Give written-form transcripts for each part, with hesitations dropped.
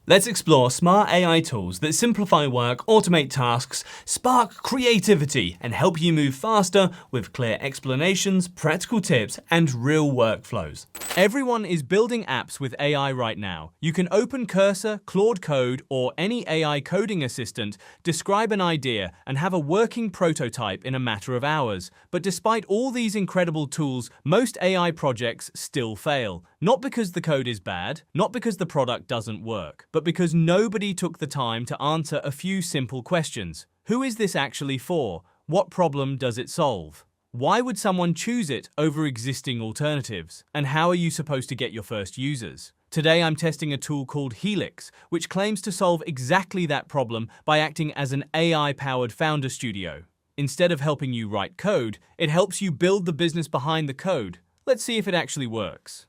Let's explore smart AI tools that simplify work, automate tasks, spark creativity, and help you move faster with clear explanations, practical tips, and real workflows. Everyone is building apps with AI right now. You can open Cursor, Claude Code, or any AI coding assistant, describe an idea, and have a working prototype in a matter of hours. But despite all these incredible tools, most AI projects still fail. Not because the code is bad, not because the product doesn't work, but because nobody took the time to answer a few simple questions. Who is this actually for? What problem does it solve? Why would someone choose it over existing alternatives? And how are you supposed to get your first users? Today I'm testing a tool called Helix, which claims to solve exactly that problem by acting as an AI-powered founder studio. Instead of helping you write code, it helps you build the business behind the code. Let's see if it actually works.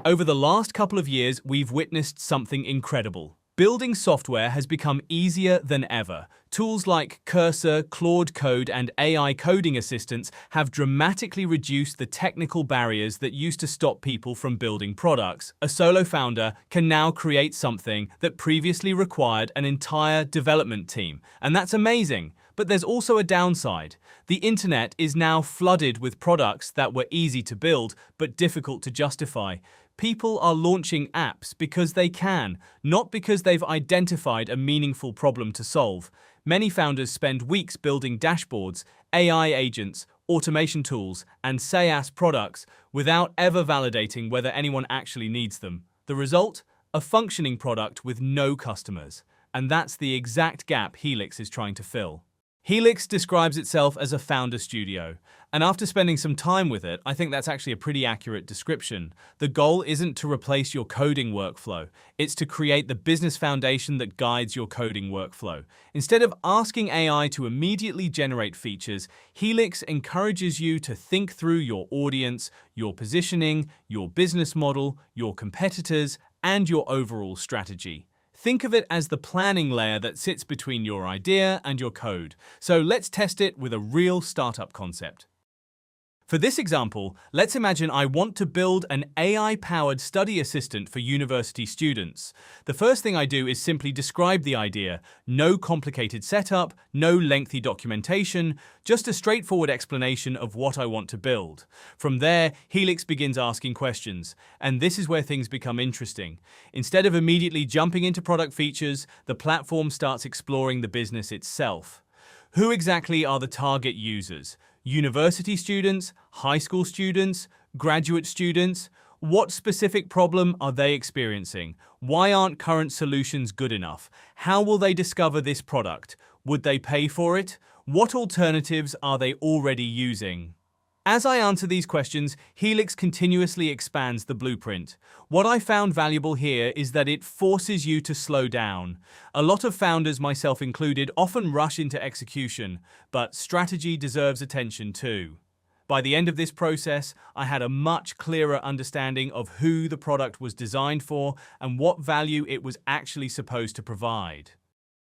Over the last couple of years, we've witnessed something incredible. Building software has become easier than ever. Tools like Cursor, Claude Code, and AI coding assistants have dramatically reduced the technical barriers that used to stop people from building products. A solo founder can now create something that previously required an entire development team, and that's amazing. But there's also a downside. The internet is now flooded with products that were easy to build but difficult to justify. People are launching apps because they can, not because they've identified a meaningful problem to solve. Many founders spend weeks building dashboards, AI agents, automation tools, and SaaS products without ever validating whether anyone actually needs them. The result? A functioning product with no customers. And that's the exact gap Helix is trying to fill. Helix describes itself as a founder studio, and after spending some time with it, I think that's actually a pretty accurate description. The goal isn't to replace your coding workflow, it's to create the business foundation that guides your coding workflow. Instead of asking AI to immediately generate features, Helix encourages you to think through your audience, your positioning, your business model, your competitors, and your overall strategy. Think of it as the planning layer that sits between your idea and your code. So let's test it with a real startup concept. For this example, let's imagine I want to build an AI-powered study assistant for university students. The first thing I do is simply describe the idea. No complicated setup, no lengthy documentation, just a straightforward explanation of what I want to build. From there, Helix begins asking questions, and this is where things become interesting. Instead of immediately jumping into product features, the platform starts exploring the business itself. Who exactly are the target users? University students, high school students, graduate students? What specific problem are they experiencing? Why aren't current solutions good enough? How will they discover this product? Would they pay for it? What alternatives are they already using? As I answer these questions, Helix continuously expands the blueprint. What I found valuable here is that it forces you to slow down. A lot of founders, myself included, often rush into execution, but strategy deserves attention too. By the end of this process, I had a much clearer understanding of who the product was designed for and what value it was actually supposed to provide.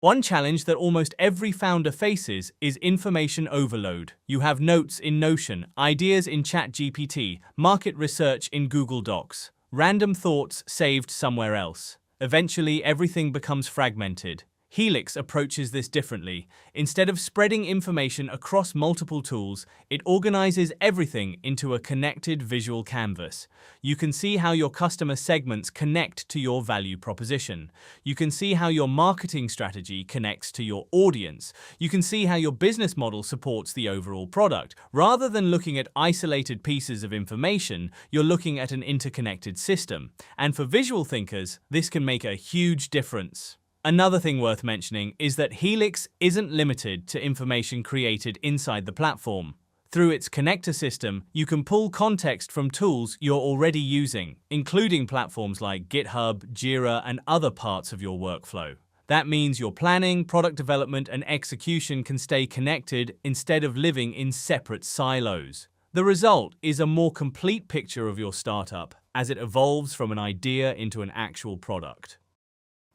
One challenge that almost every founder faces is information overload. You have notes in Notion, ideas in ChatGPT, market research in Google Docs, random thoughts saved somewhere else. Eventually, everything becomes fragmented. Helix approaches this differently. Instead of spreading information across multiple tools, it organizes everything into a connected visual canvas. You can see how your customer segments connect to your value proposition. You can see how your marketing strategy connects to your audience. You can see how your business model supports the overall product. Rather than looking at isolated pieces of information, you're looking at an interconnected system. And for visual thinkers, this can make a huge difference. Another thing worth mentioning is that Helix isn't limited to information created inside the platform. Through its connector system, you can pull context from tools you're already using, including platforms like GitHub, Jira, and other parts of your workflow. That means your planning, product development, and execution can stay connected instead of living in separate silos. The result is a more complete picture of your startup as it evolves from an idea into an actual product.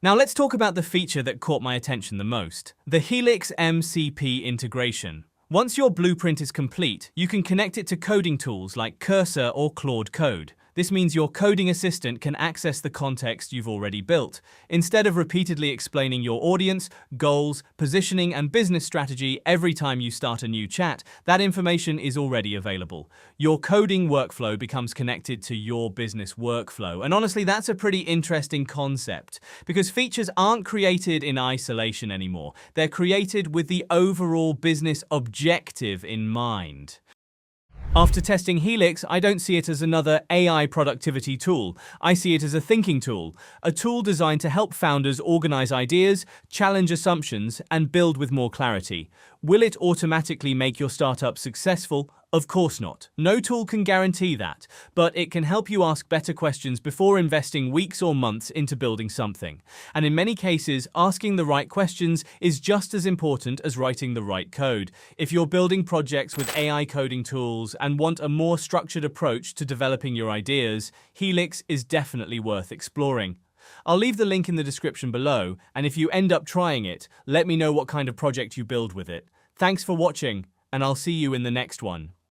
Now let's talk about the feature that caught my attention the most, the Helix MCP integration. Once your blueprint is complete, you can connect it to coding tools like Cursor or Claude Code. This means your coding assistant can access the context you've already built. Instead of repeatedly explaining your audience, goals, positioning, and business strategy every time you start a new chat, that information is already available. Your coding workflow becomes connected to your business workflow. And honestly, that's a pretty interesting concept because features aren't created in isolation anymore. They're created with the overall business objective in mind. After testing Helix, I don't see it as another AI productivity tool. I see it as a thinking tool, a tool designed to help founders organize ideas, challenge assumptions, and build with more clarity. Will it automatically make your startup successful? Of course not. No tool can guarantee that, but it can help you ask better questions before investing weeks or months into building something. And in many cases, asking the right questions is just as important as writing the right code. If you're building projects with AI coding tools and want a more structured approach to developing your ideas, Helix is definitely worth exploring. I'll leave the link in the description below, and if you end up trying it, let me know what kind of project you build with it. Thanks for watching, and I'll see you in the next one.